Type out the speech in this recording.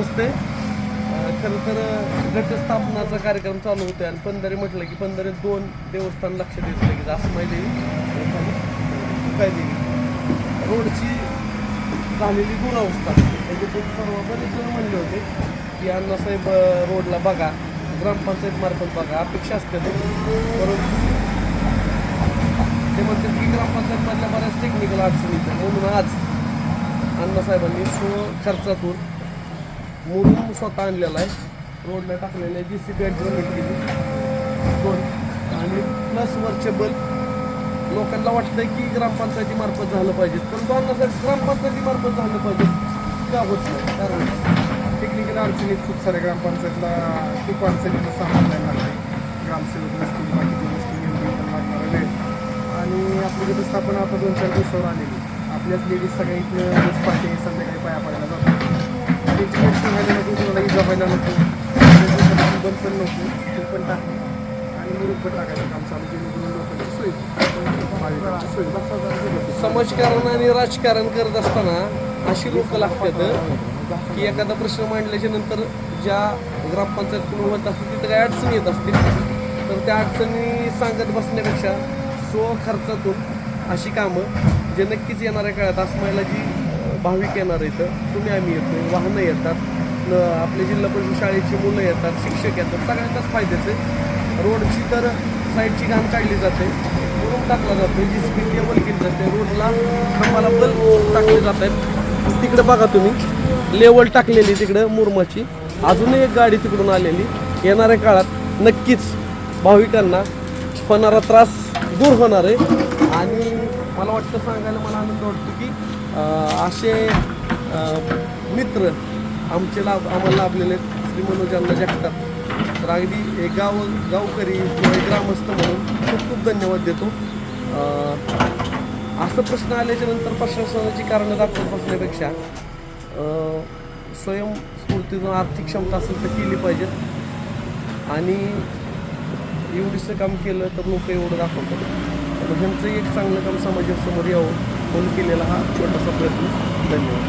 समजते. खरं तर घटस्थापनाचा कार्यक्रम चालू होतो आणि पंधरे म्हटलं की पंधरे 2 देवस्थान लक्ष देत की आसमाई देवी आणि तुकाई देवी. रोडची झालेली दुरावस्था त्याच्यातून परवा बरेच जण म्हणले होते की अण्णासाहेब रोडला बघा, ग्रामपंचायत मार्फत बघा, अपेक्षा असते परंतु ते म्हणतात की ग्रामपंचायतमधल्या बऱ्याच टेक्निकल अडचणी आहेत. म्हणून आज अण्णासाहेबांनी खर्चातून मुरुम स्वतः आणलेला आहे, रोडला टाकलेलं आहे, JCB ॲडजस्टमेंट केली 2 आणि प्लस वरचे बल्ब. लोकांना वाटतंय की ग्रामपंचायतीमार्फत झालं पाहिजे, परंतु अण्णासाहेब ग्रामपंचायतीमार्फत झालं पाहिजे का होत नाही? कारण टेक्निकल अडचणी खूप साऱ्या ग्रामपंचायतला खूप अडचणीचं सामान द्यायला लागते. ग्रामसेवक नसतील, बाकीचे नसतील, निवडून लागणारा वेळ आणि आपली व्यवस्थापन आता 2-4 दिवसावर आलेली. आपल्याच लेडीज सगळ्या इथं रोज पाठी संध्याकाळी पाया पडायला जातात. त्यांची मेडिसिन व्हायला नको, कोणाला इजा व्हायला नको, बंद पण नको, ते पण टाकलं आणि मुरुम पण टाकायचं काम चालू जेणेकरून लोकांची सोय समाजकारण आणि राजकारण करत असताना अशी लोक लागतात की एखादा प्रश्न मांडल्याच्या नंतर ज्या ग्रामपंचायतीतून होत असतील तिथं काही अडचणी येत असतील तर त्या अडचणी सांगत बसण्यापेक्षा स्वखर्चातून अशी कामं जे नक्कीच येणाऱ्या काळात आसमाईला जी भाविक येणार इथं, तुम्ही आम्ही येतो, वाहनं येतात, आपल्या जिल्हा परिषद शाळेची मुलं येतात, शिक्षक येतात, सगळ्यांनाच फायद्याचं आहे. रोडची तर साईडची घाण काढली जाते, मुरुम टाकला जातो, JCB लेवल केली जाते, रोडला आम्हाला बल्ब टाकले जात आहेत. तिकडं बघा तुम्ही लेवल टाकलेली तिकडं मुरुमाची, अजूनही एक गाडी तिकडून आलेली. येणाऱ्या काळात नक्कीच भाविकांना होणारा त्रास दूर होणार आहे आणि मला वाटतं सांगायला मला आनंद वाटतो की असे मित्र आम्हाला लाभलेले श्री मनोज जगताप. तर अगदी एक गावकरी किंवा एक ग्रामस्थ म्हणून खूप खूप धन्यवाद देतो. असं प्रश्न आल्याच्या नंतर प्रशासनाची कारणं दाखवत बसण्यापेक्षा स्वयंस्फूर्तीतून आर्थिक क्षमता असेल तर केली पाहिजेत आणि एवढीचं काम केलं तर लोक एवढं दाखवतात. ह्यांचं एक चांगलं काम समाजासमोर यावं म्हणून केलेला हा छोटासा प्रयत्न. धन्यवाद.